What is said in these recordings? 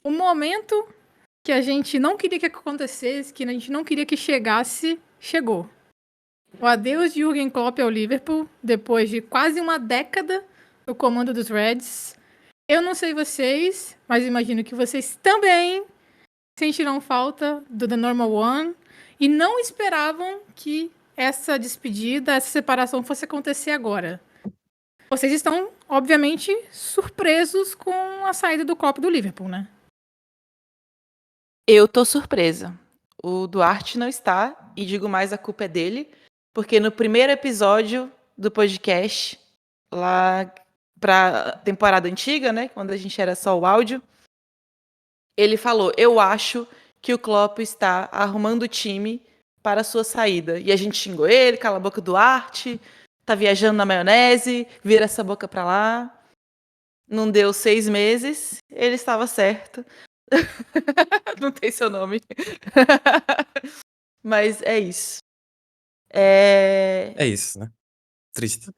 O momento que a gente não queria que acontecesse, que a gente não queria que chegasse, chegou. O adeus de Jürgen Klopp ao Liverpool, depois de quase uma década no comando dos Reds. Eu não sei vocês, mas imagino que vocês também sentiram falta do The Normal One e não esperavam que essa despedida, essa separação fosse acontecer agora. Vocês estão, obviamente, surpresos com a saída do Klopp do Liverpool, né? Eu tô surpresa. O Duarte não está, e digo mais, a culpa é dele, porque no primeiro episódio do podcast, lá pra temporada antiga, né, quando a gente era só o áudio, ele falou: "Eu acho que o Klopp está arrumando o time para a sua saída". E a gente xingou ele: "Cala a boca, Duarte, tá viajando na maionese, vira essa boca pra lá". Não deu 6 meses, ele estava certo. Não tem seu nome. Mas é isso. É isso, né? Triste.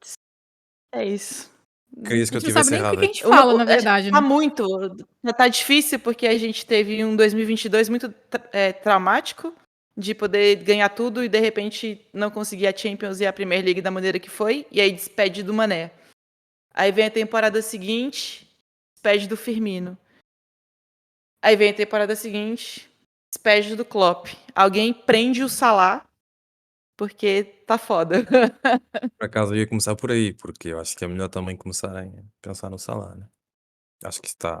É isso. Querias que A eu gente não sabe tivesse nem o que errado, que a é? gente fala, na verdade, Tá né? muito. Tá difícil porque a gente teve um 2022 muito traumático de poder ganhar tudo e de repente não conseguir a Champions e a Premier League da maneira que foi, e aí despede do Mané. Aí vem a temporada seguinte, despede do Firmino. Aí vem a temporada seguinte, despede do Klopp. Alguém prende o Salah porque tá foda. Por acaso eu ia começar por aí, porque eu acho que é melhor também começarem a pensar no Salah, né? Acho que está.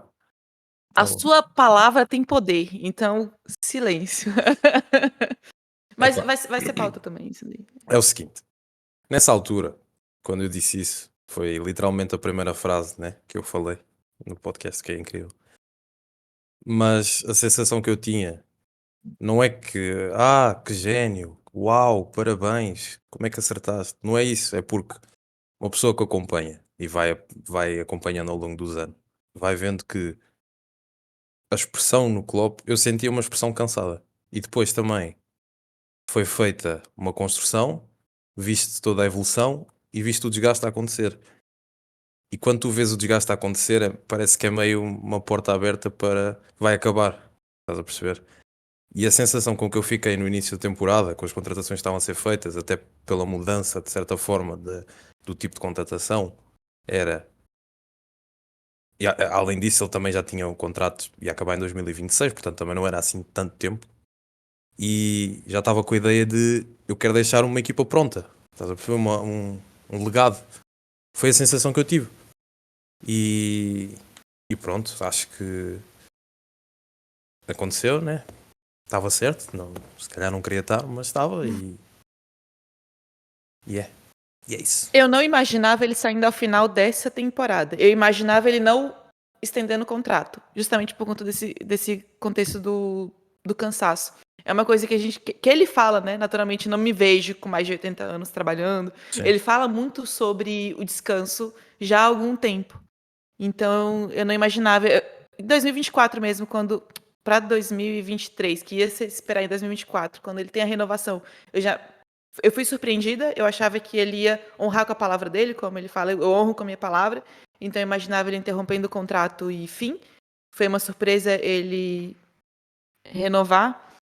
A Tá bom. sua palavra tem poder, então silêncio. Mas Epá, vai ser pauta também, isso daí. é o seguinte. Nessa altura, quando eu disse isso, foi literalmente a primeira frase, né, que eu falei no podcast, que é incrível. Mas a sensação que eu tinha não é que gênio, uau, parabéns, como é que acertaste? Não é isso, é porque uma pessoa que acompanha e vai acompanhando ao longo dos anos, vai vendo que a expressão no Klopp, eu sentia uma expressão cansada. E depois também foi feita uma construção, viste toda a evolução e viste o desgaste a acontecer. E quando tu vês o desgaste a acontecer, parece que é meio uma porta aberta para vai acabar. Estás a perceber? E a sensação com que eu fiquei no início da temporada, com as contratações que estavam a ser feitas, até pela mudança, de certa forma, do tipo de contratação, era. E além disso, ele também já tinha um contrato, ia acabar em 2026, portanto também não era assim tanto tempo. E já estava com a ideia de eu quero deixar uma equipa pronta. Estás a perceber? Um legado. Foi a sensação que eu tive. E, e pronto, acho que aconteceu, né? Estava certo, não, se calhar não queria estar, mas estava e é isso. Eu não imaginava ele saindo ao final dessa temporada. Eu imaginava ele não estendendo o contrato, justamente por conta desse contexto do cansaço. É uma coisa que ele fala, né? Naturalmente, não me vejo com mais de 80 anos trabalhando. Sim. Ele fala muito sobre o descanso já há algum tempo. Então, eu não imaginava. Em 2024 mesmo, quando. Para 2023, que ia se esperar em 2024, quando ele tem a renovação, eu fui surpreendida, eu achava que ele ia honrar com a palavra dele, como ele fala, eu honro com a minha palavra. Então eu imaginava ele interrompendo o contrato e fim. Foi uma surpresa ele renovar.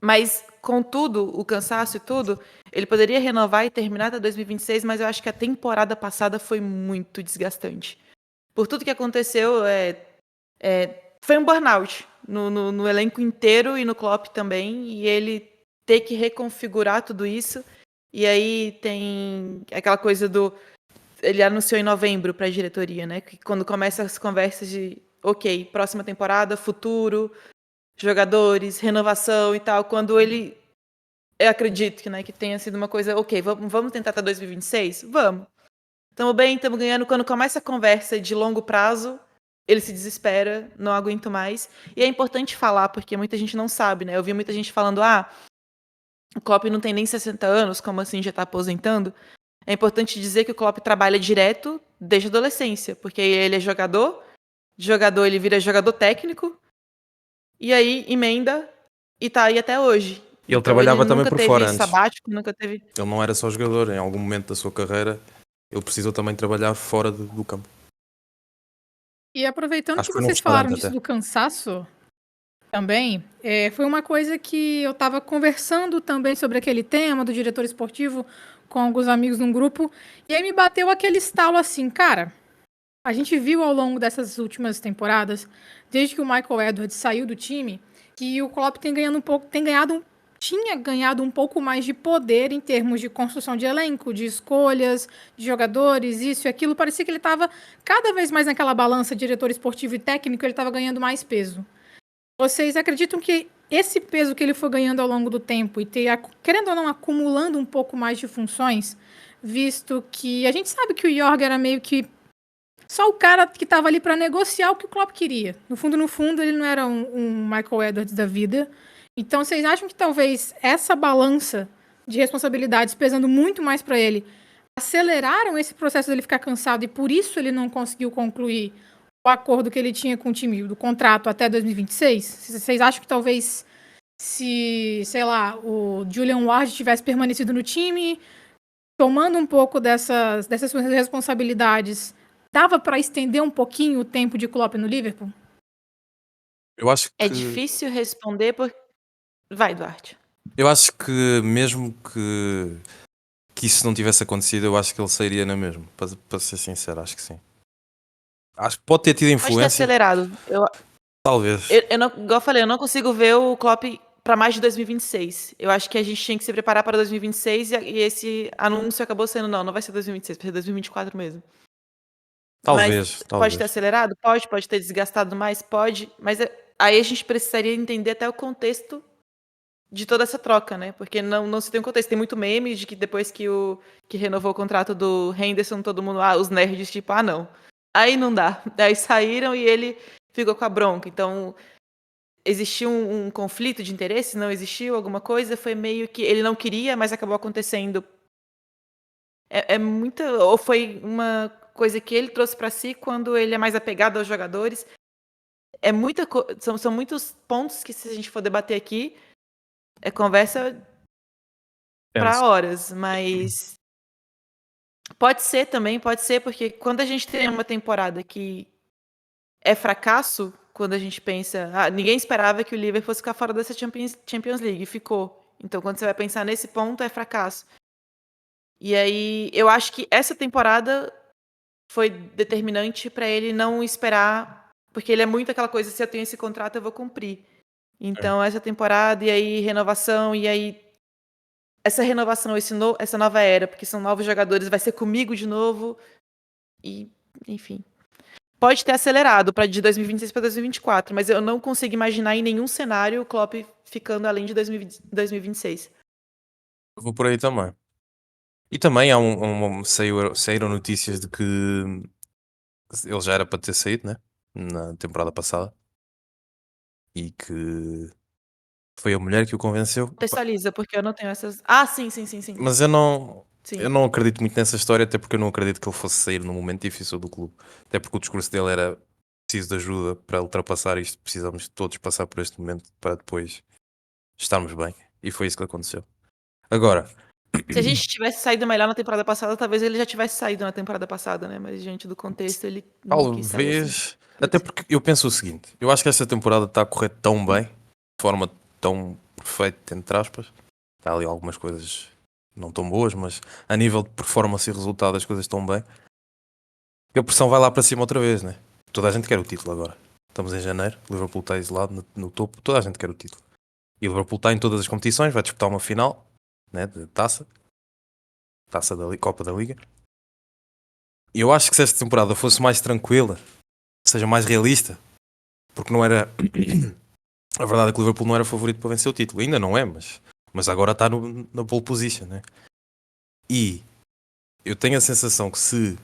Mas, contudo, o cansaço e tudo, ele poderia renovar e terminar até 2026, mas eu acho que a temporada passada foi muito desgastante. Por tudo que aconteceu, foi um burnout no elenco inteiro e no Klopp também, e ele ter que reconfigurar tudo isso. E aí tem aquela coisa do. Ele anunciou em novembro para a diretoria, né? Que quando começa as conversas de, ok, próxima temporada, futuro, jogadores, renovação e tal, quando ele. Eu acredito que, né, que tenha sido uma coisa, ok, vamos tentar até 2026? Vamos. Estamos bem, estamos ganhando. Quando começa a conversa de longo prazo, ele se desespera, não aguento mais. E é importante falar, porque muita gente não sabe, né? Eu vi muita gente falando, o Klopp não tem nem 60 anos, como assim já está aposentando? É importante dizer que o Klopp trabalha direto desde a adolescência, porque ele é jogador, de jogador ele vira jogador técnico, e aí emenda e tá aí até hoje. E ele Então ele trabalhava também nunca por teve fora antes. sabático, nunca teve. Ele não era só jogador, em algum momento da sua carreira ele precisou também trabalhar fora do campo. E aproveitando Acho que que foi num vocês falaram restaurante disso até. do cansaço também, foi uma coisa que eu estava conversando também sobre aquele tema do diretor esportivo com alguns amigos num grupo, e aí me bateu aquele estalo assim, cara, a gente viu ao longo dessas últimas temporadas, desde que o Michael Edwards saiu do time, que o Klopp tinha ganhado um pouco mais de poder em termos de construção de elenco, de escolhas, de jogadores, isso e aquilo. Parecia que ele estava cada vez mais naquela balança diretor esportivo e técnico, ele estava ganhando mais peso. Vocês acreditam que esse peso que ele foi ganhando ao longo do tempo e querendo ou não, acumulando um pouco mais de funções, visto que a gente sabe que o Jorge era meio que só o cara que estava ali para negociar o que o Klopp queria. No fundo, ele não era um Michael Edwards da vida. Então, vocês acham que talvez essa balança de responsabilidades pesando muito mais para ele aceleraram esse processo dele ficar cansado e por isso ele não conseguiu concluir o acordo que ele tinha com o time do contrato até 2026? Vocês acham que talvez se, sei lá, o Julian Ward tivesse permanecido no time, tomando um pouco dessas suas responsabilidades, dava para estender um pouquinho o tempo de Klopp no Liverpool? Eu acho É que difícil responder porque. Vai, Duarte. eu acho que mesmo que isso não tivesse acontecido, eu acho que ele sairia na mesma. Para ser sincero, acho que sim. Acho que pode ter tido Pode ter influência, acelerado. talvez. Eu não, igual eu falei, eu não consigo ver o Klopp para mais de 2026. Eu acho que a gente tinha que se preparar para 2026 e esse anúncio acabou sendo, não vai ser 2026, vai ser 2024 mesmo. Mas Talvez, pode ter talvez. acelerado? Pode ter desgastado mais? Pode. Mas aí a gente precisaria entender até o contexto de toda essa troca, né? Porque não se tem um contexto. Tem muito meme de que depois que renovou o contrato do Henderson, todo mundo, os nerds, tipo, não. Aí não dá. Aí saíram e ele ficou com a bronca. Então, existiu um conflito de interesse? Não existiu alguma coisa? Foi meio que ele não queria, mas acabou acontecendo. É muita. Ou foi uma coisa que ele trouxe para si quando ele é mais apegado aos jogadores. É muita são muitos pontos que, se a gente for debater aqui, é conversa para Penso. horas. Mas pode ser também, pode ser, porque quando a gente tem uma temporada que é fracasso, quando a gente pensa, ninguém esperava que o Liverpool fosse ficar fora dessa Champions League, e ficou. Então, quando você vai pensar nesse ponto, é fracasso. E aí, eu acho que essa temporada foi determinante para ele não esperar, porque ele é muito aquela coisa, se eu tenho esse contrato, eu vou cumprir. Então, essa temporada, e aí renovação, e aí essa renovação, essa nova era, porque são novos jogadores, vai ser comigo de novo, e enfim. Pode ter acelerado de 2026 para 2024, mas eu não consigo imaginar em nenhum cenário o Klopp ficando além de 2026. Eu vou por aí também. E também saíram notícias de que ele já era para ter saído, né? Na temporada passada. E que foi a mulher que o convenceu. Contextualiza, porque eu não tenho essas. Sim, sim, sim, sim. Mas eu Sim. não acredito muito nessa história, até porque eu não acredito que ele fosse sair num momento difícil do clube. Até porque o discurso dele era preciso de ajuda para ultrapassar isto, precisamos todos passar por este momento para depois estarmos bem. E foi isso que aconteceu. Agora, Se a gente tivesse saído melhor na temporada passada, talvez ele já tivesse saído na temporada passada, né? Mas diante do contexto, ele não quis sair assim. talvez. Até porque eu penso o seguinte: eu acho que esta temporada está a correr tão bem, de forma tão perfeita, entre aspas. Há ali algumas coisas não tão boas, mas a nível de performance e resultado as coisas estão bem. E a pressão vai lá para cima outra vez, né? Toda a gente quer o título agora. Estamos em janeiro, o Liverpool está isolado no topo, toda a gente quer o título. E o Liverpool está em todas as competições, vai disputar uma final, né, de taça Copa da Liga. E eu acho que se esta temporada fosse mais tranquila, seja mais realista, porque não era. A verdade é que o Liverpool não era favorito para vencer o título, ainda não é, mas agora está na pole position, né? E eu tenho a sensação que se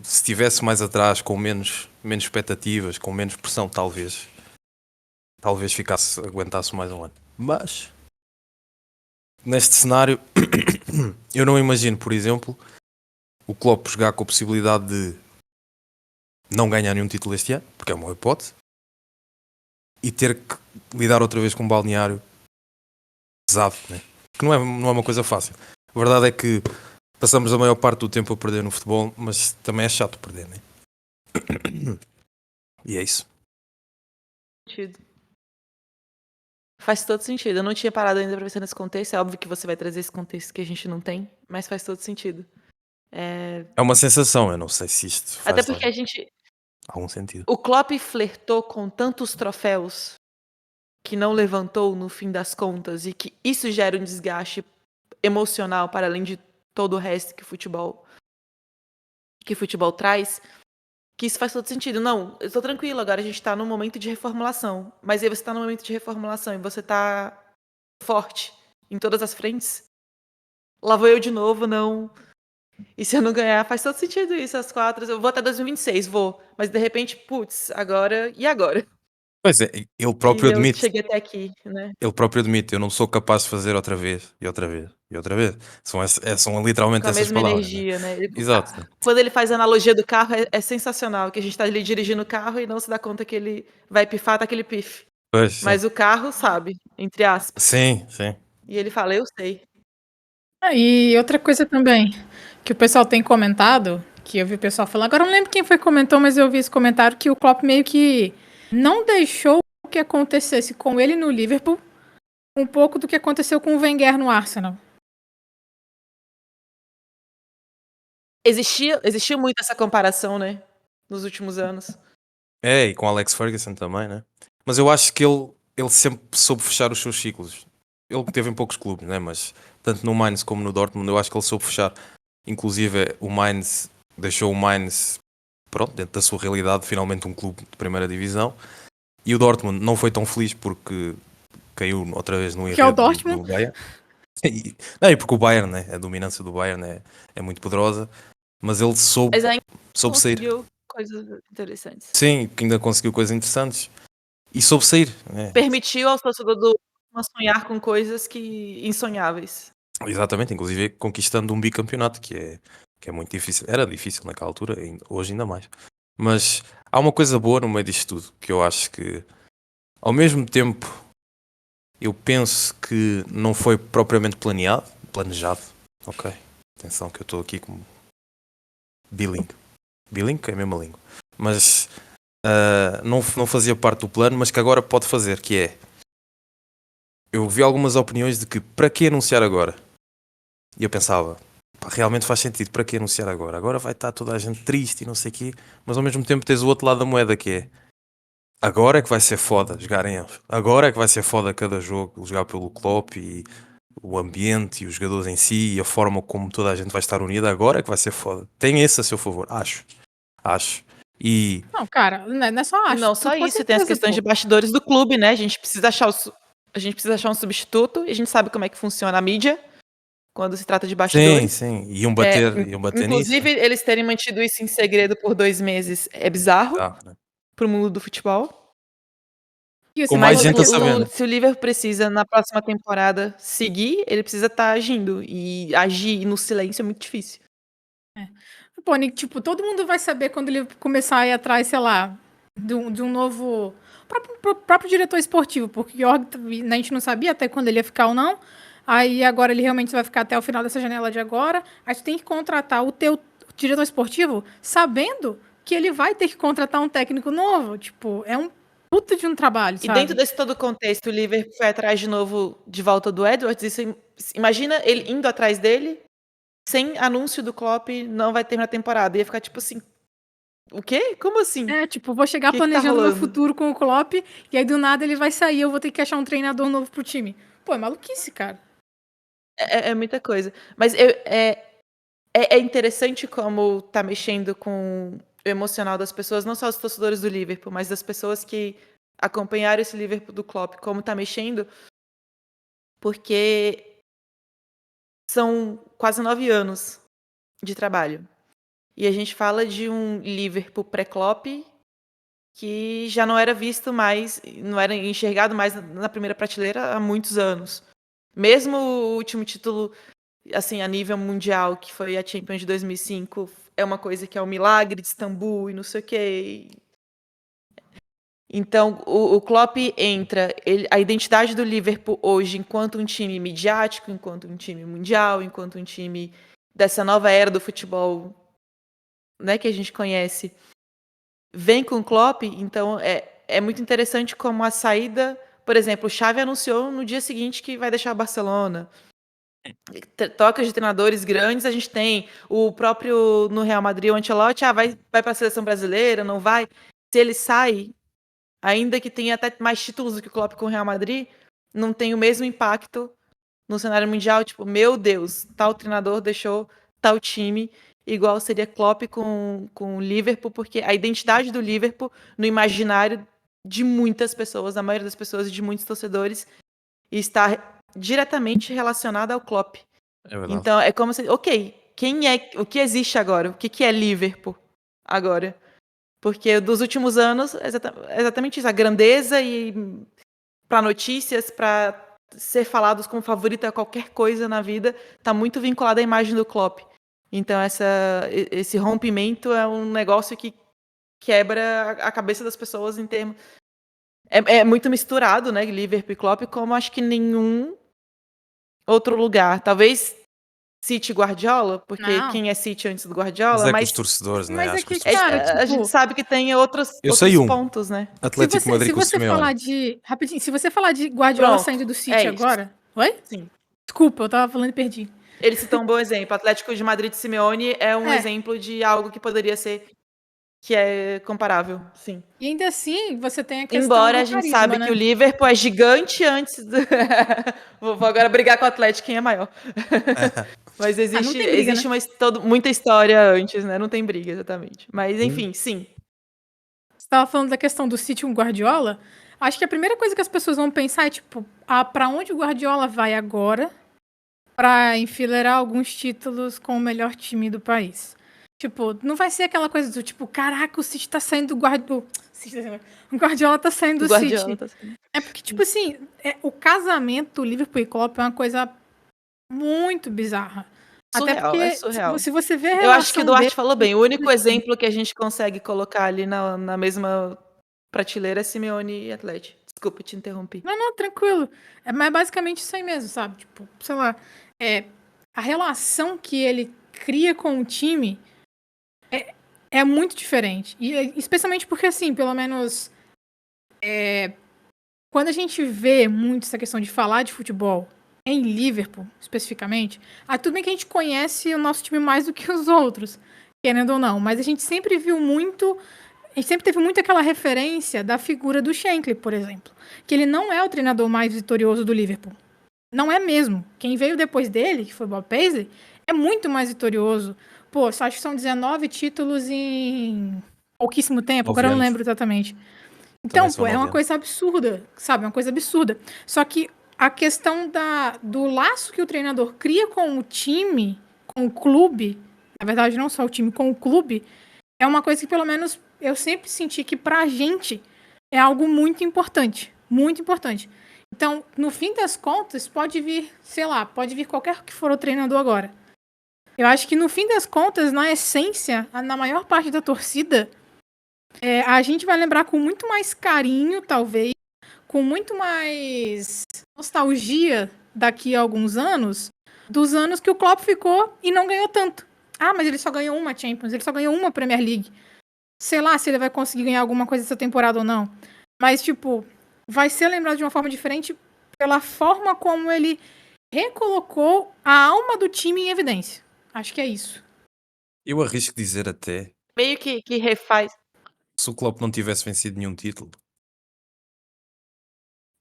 estivesse mais atrás, com menos expectativas, com menos pressão, talvez aguentasse mais um ano. Mas neste cenário, eu não imagino, por exemplo, o Klopp jogar com a possibilidade de não ganhar nenhum título este ano, porque é uma hipótese, e ter que lidar outra vez com um balneário pesado, né? Que não é uma coisa fácil. A verdade é que passamos a maior parte do tempo a perder no futebol, mas também é chato perder, né? E é isso. Sentido. Faz todo sentido. Eu não tinha parado ainda pra pensar nesse contexto. É óbvio que você vai trazer esse contexto que a gente não tem, mas faz todo sentido. É uma sensação, eu não sei se isto Até faz porque a gente. algum sentido. O Klopp flertou com tantos troféus que não levantou no fim das contas e que isso gera um desgaste emocional para além de todo o resto que o futebol traz, que isso faz todo sentido. Não, eu tô tranquilo, agora a gente tá num momento de reformulação. Mas aí você tá num momento de reformulação e você tá forte em todas as frentes. Lá vou eu de novo, não. E se eu não ganhar, faz todo sentido isso, as 4. Eu vou até 2026, vou. Mas de repente, putz, agora. E agora? Pois é, Que eu cheguei até aqui, né? ele próprio admite, eu não sou capaz de fazer outra vez, e outra vez, e outra vez. São literalmente Com a essas mesma palavras, né? energia, né? Exato. Né? Quando ele faz a analogia do carro, é sensacional. Que a gente tá ali dirigindo o carro e não se dá conta que ele vai pifar, tá aquele pife. Pois, sim. Mas o carro sabe, entre aspas. Sim, sim. E ele fala, eu sei. E outra coisa também, que o pessoal tem comentado, que eu vi o pessoal falando, agora eu não lembro quem foi que comentou, mas eu vi esse comentário que o Klopp meio que não deixou que acontecesse com ele no Liverpool um pouco do que aconteceu com o Wenger no Arsenal. Existia muito essa comparação, né? Nos últimos anos. É, e com Alex Ferguson também, né? Mas eu acho que ele sempre soube fechar os seus ciclos. Ele teve em poucos clubes, né? Mas tanto no Mainz como no Dortmund, eu acho que ele soube fechar. Inclusive, o Mainz deixou o Mainz, pronto, dentro da sua realidade, finalmente um clube de primeira divisão. E o Dortmund não foi tão feliz porque caiu outra vez no Que é o enredo Dortmund. do Bayern. Não, e porque o Bayern, né? A dominância do Bayern é muito poderosa. Mas ele Mas ainda soube sair. conseguiu coisas interessantes. Sim, que ainda conseguiu coisas interessantes. E soube sair. Né? Permitiu ao torcedor do sonhar com coisas que insonháveis. Exatamente, inclusive conquistando um bicampeonato, que é muito difícil. Era difícil naquela altura, hoje ainda mais. Mas há uma coisa boa no meio disto tudo, que eu acho que, ao mesmo tempo, eu penso que não foi propriamente planejado. Ok, atenção que eu estou aqui como bilingue. Bilingue é a mesma língua. Mas não fazia parte do plano, mas que agora pode fazer, que é... Eu vi algumas opiniões de que, para que anunciar agora? E eu pensava, pá, realmente faz sentido, para que anunciar agora? Agora vai estar toda a gente triste e não sei o quê, mas ao mesmo tempo tens o outro lado da moeda, que é agora é que vai ser foda jogarem eles. Agora é que vai ser foda cada jogo, jogar pelo Klopp e o ambiente e os jogadores em si e a forma como toda a gente vai estar unida. Agora é que vai ser foda. Tem esse a seu favor, acho. E Não, cara, não é só acho. Não só com isso, tem as certeza, questões de pô. bastidores do clube, né? A gente precisa achar um substituto e a gente sabe como é que funciona a mídia quando se trata de sim, bastidores. sim, iam bater nisso. Inclusive, eles terem mantido isso em segredo por 2 meses é bizarro Tá, né? pro mundo do futebol. E Com assim, mais Mas gente a saber, né? se o Liverpool precisa, na próxima temporada, seguir, ele precisa estar agindo. E agir no silêncio é muito difícil. pô, tipo, todo mundo vai saber quando ele começar a ir atrás, sei lá, de um novo. Próprio diretor esportivo, porque o Jorg, a gente não sabia até quando ele ia ficar ou não. Aí agora ele realmente vai ficar até o final dessa janela de agora. Aí tu tem que contratar o teu diretor esportivo sabendo que ele vai ter que contratar um técnico novo. Tipo, é um puta de um trabalho, E dentro sabe? desse todo contexto, o Liverpool foi atrás de novo de volta do Edwards. Imagina ele indo atrás dele, sem anúncio do Klopp, não vai terminar a temporada. Ia ficar tipo assim, o quê? Como assim? É, tipo, vou chegar O que tá planejando meu rolando? futuro com o Klopp e aí do nada ele vai sair, eu vou ter que achar um treinador novo pro time. Pô, é maluquice, cara. É muita coisa. Mas é interessante como tá mexendo com o emocional das pessoas, não só os torcedores do Liverpool, mas das pessoas que acompanharam esse Liverpool do Klopp, como tá mexendo, porque são quase 9 anos de trabalho. E a gente fala de um Liverpool pré-Klopp que já não era visto mais, não era enxergado mais na primeira prateleira há muitos anos. Mesmo o último título, assim, a nível mundial, que foi a Champions de 2005, é uma coisa que é um milagre de Istambul e não sei o quê. Então, o Klopp entra, a identidade do Liverpool hoje, enquanto um time midiático, enquanto um time mundial, enquanto um time dessa nova era do futebol, né, que a gente conhece, vem com o Klopp, então é muito interessante como a saída... Por exemplo, o Xavi anunciou no dia seguinte que vai deixar o Barcelona. Trocas de treinadores grandes, a gente tem o próprio no Real Madrid, o Ancelotti, vai para a seleção brasileira, não vai. Se ele sai, ainda que tenha até mais títulos do que o Klopp com o Real Madrid, não tem o mesmo impacto no cenário mundial, tipo, meu Deus, tal treinador deixou tal time, igual seria Klopp com o Liverpool, porque a identidade do Liverpool no imaginário de muitas pessoas, da maioria das pessoas e de muitos torcedores, está diretamente relacionada ao Klopp. É verdade. Então, é como se... Ok, o que existe agora? O que é Liverpool agora? Porque dos últimos anos, exatamente isso. A grandeza e para notícias, para ser falados como favorito a qualquer coisa na vida, está muito vinculado à imagem do Klopp. Então, esse rompimento é um negócio que quebra a cabeça das pessoas em termos... É muito misturado, né? Liverpool e Klopp, como acho que nenhum outro lugar. Talvez City e Guardiola, porque Não. quem é City antes do Mas Guardiola, é com os mas torcedores, né? Mas é Acho que os que, torcedores. cara, a gente tipo, sabe que tem outros Eu sei um. pontos, né? Atlético Madrid se com o você falar Simeone. de. Rapidinho, se você falar de Guardiola Pronto, saindo do é City isso. agora. Oi? Sim. Desculpa, eu tava falando e perdi. Ele citou um bom exemplo. Atlético de Madrid de Simeone é um É. exemplo de algo que poderia ser, que é comparável, sim. E ainda assim, você tem a questão Embora do a gente carisma, sabe né? que o Liverpool é gigante antes do... Vou agora brigar com o Atlético, quem é maior. Mas não tem briga, existe né? muita história antes, né? Não tem briga, exatamente. Mas, enfim, sim. Você tava falando da questão do City com o Guardiola. Acho que a primeira coisa que as pessoas vão pensar é, tipo, pra onde o Guardiola vai agora pra enfileirar alguns títulos com o melhor time do país. Tipo, não vai ser aquela coisa do tipo, caraca, o City tá saindo do Guardiola. O Guardiola tá saindo O do Guardiola City. tá sendo... É porque, tipo assim, o casamento Liverpool e Klopp é uma coisa muito bizarra. Até Surreal, é porque, surreal. se você vê a Eu acho que o relação dele... Duarte falou bem. O único exemplo que a gente consegue colocar ali na mesma prateleira é Simeone e Atlético. Desculpa, te interrompi. Não, tranquilo. Mas basicamente isso aí mesmo, sabe? Tipo, sei lá, a relação que ele cria com o time é muito diferente. E especialmente porque, assim, pelo menos quando a gente vê muito essa questão de falar de futebol em Liverpool, especificamente, tudo bem que a gente conhece o nosso time mais do que os outros, querendo ou não, mas a gente sempre viu muito... A gente sempre teve muito aquela referência da figura do Shankly, por exemplo. Que ele não é o treinador mais vitorioso do Liverpool. Não é mesmo. Quem veio depois dele, que foi o Bob Paisley, é muito mais vitorioso. Pô, só acho que são 19 títulos em pouquíssimo tempo, 9 agora eu não anos. lembro exatamente. Também Então, são pô, é 9 uma anos. coisa absurda, sabe? É uma coisa absurda. Só que a questão do laço que o treinador cria com o time, com o clube, na verdade não só o time, com o clube, é uma coisa que pelo menos eu sempre senti que pra gente é algo muito importante. Muito importante. Então, no fim das contas, pode vir, sei lá, pode vir qualquer que for o treinador agora. Eu acho que no fim das contas, na essência, na maior parte da torcida, a gente vai lembrar com muito mais carinho, talvez, com muito mais nostalgia daqui a alguns anos, dos anos que o Klopp ficou e não ganhou tanto. Ah, mas ele só ganhou uma Champions, ele só ganhou uma Premier League. Sei lá se ele vai conseguir ganhar alguma coisa essa temporada ou não. Mas, tipo, vai ser lembrado de uma forma diferente pela forma como ele recolocou a alma do time em evidência. Acho que é isso. Eu arrisco dizer até, Meio que refaz. se o Klopp não tivesse vencido nenhum título,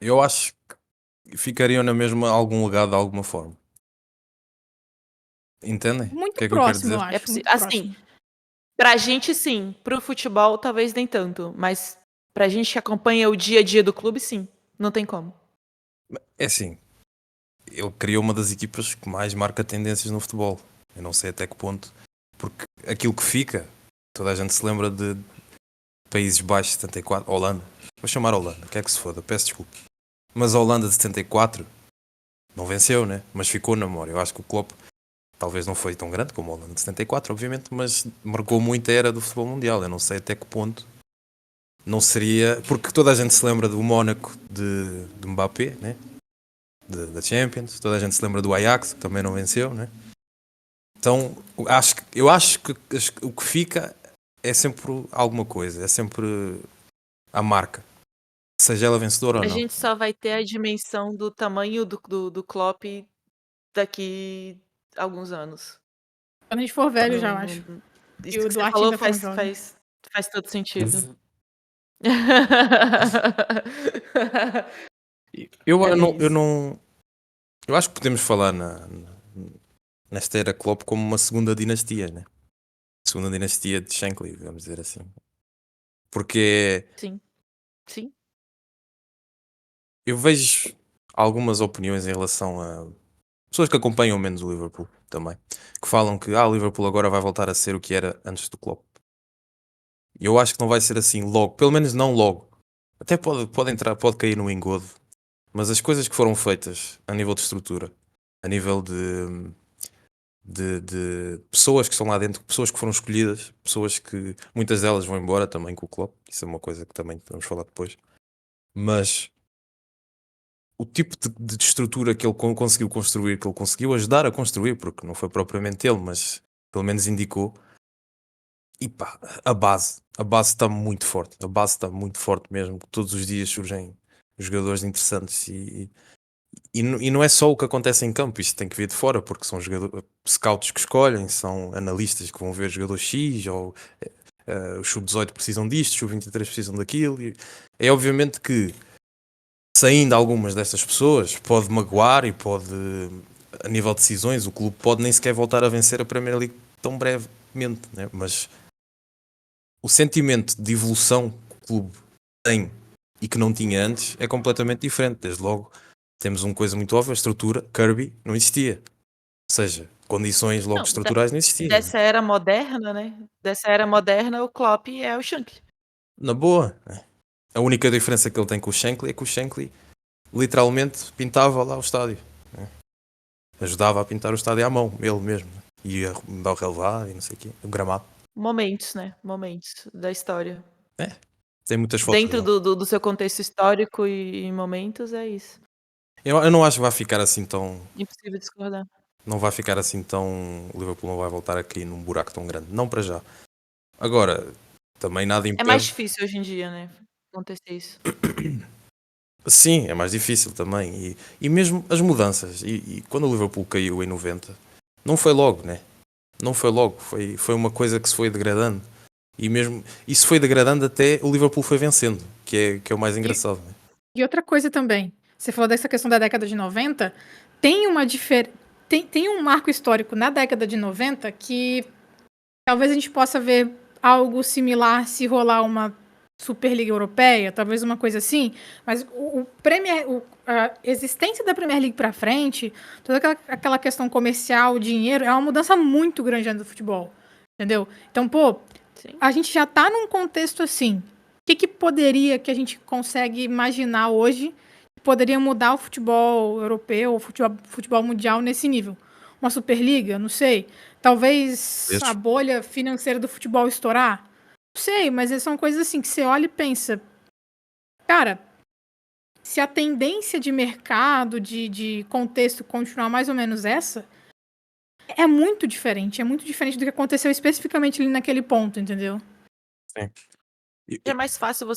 eu acho que ficariam na mesma algum legado de alguma forma. Entendem? O Muito que é que eu quero próximo, eu dizer? acho. Muito Assim, próximo. pra gente, sim. Pro futebol, talvez nem tanto. Mas pra gente que acompanha o dia a dia do clube, sim. Não tem como. É assim, ele criou uma das equipas que mais marca tendências no futebol. Eu não sei até que ponto. Porque aquilo que fica, toda a gente se lembra de Países Baixos 74, Holanda. Vou chamar Holanda, quer que se foda, peço desculpa. Mas a Holanda de 74 não venceu, né? Mas ficou na memória. Eu acho que o Klopp talvez não foi tão grande como a Holanda de 74, obviamente, mas marcou muito a era do futebol mundial. Eu não sei até que ponto não seria... Porque toda a gente se lembra do Mónaco de Mbappé, né? Da Champions. Toda a gente se lembra do Ajax, que também não venceu, né? Então, eu acho que o que fica é sempre alguma coisa, é sempre a marca, seja ela vencedora ou A não. gente só vai ter a dimensão do tamanho do Klopp daqui a alguns anos. Quando a gente for velho já, eu Não, acho. isso E o que você Duarte falou ainda for um jovem. faz todo sentido. Eu isso. não. Eu acho que podemos falar nesta era Klopp como uma segunda dinastia, né? Segunda dinastia de Shankly, vamos dizer assim. Porque Sim, sim. eu vejo algumas opiniões em relação a pessoas que acompanham menos o Liverpool também, que falam que o Liverpool agora vai voltar a ser o que era antes do Klopp. E eu acho que não vai ser assim logo, pelo menos não logo. Até pode entrar, pode cair no engodo, mas as coisas que foram feitas a nível de estrutura, a nível de pessoas que estão lá dentro, pessoas que foram escolhidas, pessoas que muitas delas vão embora também com o Klopp, isso é uma coisa que também vamos falar depois, mas o tipo de estrutura que ele conseguiu construir, que ele conseguiu ajudar a construir, porque não foi propriamente ele, mas pelo menos indicou, e pá, a base está muito forte, a base está muito forte mesmo, todos os dias surgem jogadores interessantes e não é só o que acontece em campo, isto tem que vir de fora, porque são scouts que escolhem, são analistas que vão ver jogador X, ou os sub-18 precisam disto, os sub-23 precisam daquilo. E é obviamente que, saindo algumas dessas pessoas, pode magoar e pode, a nível de decisões, o clube pode nem sequer voltar a vencer a Premier League tão brevemente, né? Mas o sentimento de evolução que o clube tem e que não tinha antes é completamente diferente. Desde logo, temos uma coisa muito óbvia, a estrutura, Kirby, não existia. Ou seja, condições logo Não, estruturais não existiam. dessa era moderna, né? Dessa era moderna, o Klopp é o Shankly. Na boa, a única diferença que ele tem com o Shankly é que o Shankly literalmente pintava lá o estádio. Né? Ajudava a pintar o estádio à mão, ele mesmo. Ia mudar o relevado e não sei o quê, o gramado. Momentos, né? Momentos da história. É, tem muitas fotos Dentro dele. do seu contexto histórico e momentos, é isso. Eu não acho que vai ficar assim tão. Impossível discordar. Não vai ficar assim tão. O Liverpool não vai voltar a cair num buraco tão grande. Não para já. Agora, também nada É mais impede. difícil hoje em dia, né? Acontecer isso. Sim, é mais difícil também. E mesmo as mudanças. E quando o Liverpool caiu em 90, não foi logo, né? Não foi logo. Foi uma coisa que se foi degradando. E mesmo isso foi degradando até o Liverpool foi vencendo, que é o mais engraçado. Né? E outra coisa também, você falou dessa questão da década de 90, tem um marco histórico na década de 90 que talvez a gente possa ver algo similar se rolar uma Superliga Europeia, talvez uma coisa assim, mas a existência da Premier League para frente, toda aquela questão comercial, dinheiro, é uma mudança muito grande dentro do futebol, entendeu? Então, pô, Sim. a gente já tá num contexto assim. O que a gente consegue imaginar hoje que poderia mudar o futebol europeu, o futebol mundial nesse nível? Uma Superliga? Não sei. Talvez a Vezes. bolha financeira do futebol estourar? Não sei, mas são coisas assim que você olha e pensa, cara, se a tendência de mercado, de contexto continuar mais ou menos essa, é muito diferente do que aconteceu especificamente ali naquele ponto, entendeu? Sim. É mais fácil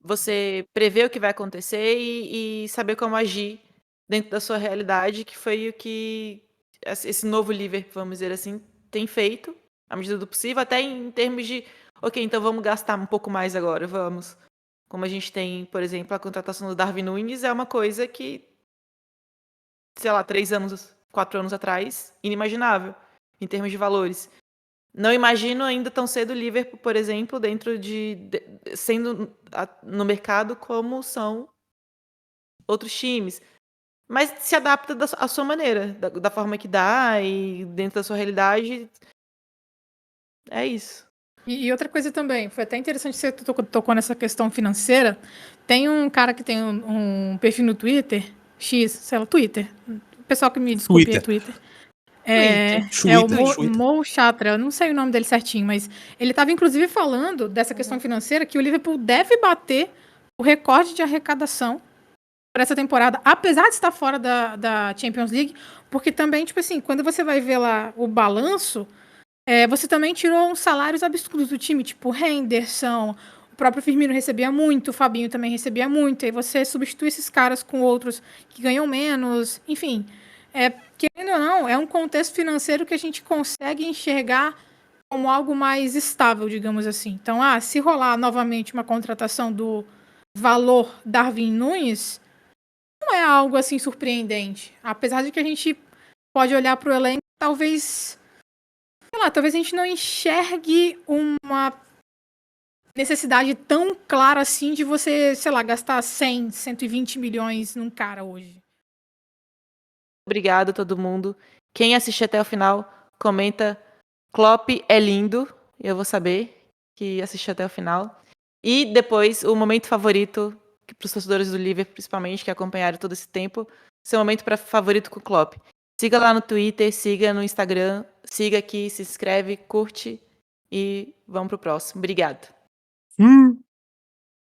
você prever o que vai acontecer e saber como agir dentro da sua realidade, que foi o que esse novo Liverpool, vamos dizer assim, tem feito, à medida do possível, até em termos de, ok, então vamos gastar um pouco mais agora, vamos. Como a gente tem, por exemplo, a contratação do Darwin Núñez é uma coisa que, sei lá, 3 anos, 4 anos atrás, inimaginável, em termos de valores. Não imagino ainda tão cedo o Liverpool, por exemplo, dentro sendo no mercado como são outros times. Mas se adapta à sua maneira, da forma que dá e dentro da sua realidade. É isso. E outra coisa também, foi até interessante você tocou nessa questão financeira. Tem um cara que tem um perfil no Twitter, X, sei lá, Twitter. O pessoal que me desculpe é Twitter. Twitter. Twitter. É o Twitter. Mo Chatra, eu não sei o nome dele certinho, mas ele estava inclusive falando dessa questão financeira que o Liverpool deve bater o recorde de arrecadação para essa temporada, apesar de estar fora da Champions League, porque também, tipo assim, quando você vai ver lá o balanço, Você também tirou uns salários absurdos do time, tipo Henderson, o próprio Firmino recebia muito, o Fabinho também recebia muito, e você substitui esses caras com outros que ganham menos, enfim. Querendo ou não, é um contexto financeiro que a gente consegue enxergar como algo mais estável, digamos assim. Então, se rolar novamente uma contratação do valor Darwin Núñez, não é algo assim surpreendente. Apesar de que a gente pode olhar para o elenco, talvez a gente não enxergue uma necessidade tão clara assim de você, gastar 100, 120 milhões num cara hoje. Obrigado a todo mundo. Quem assistiu até o final, comenta Klopp é lindo. Eu vou saber que assistiu até o final. E depois, o momento favorito para os torcedores do Liverpool, principalmente, que acompanharam todo esse tempo, seu momento favorito com o Klopp. Siga lá no Twitter, siga no Instagram, siga aqui, se inscreve, curte e vamos pro próximo. Obrigado.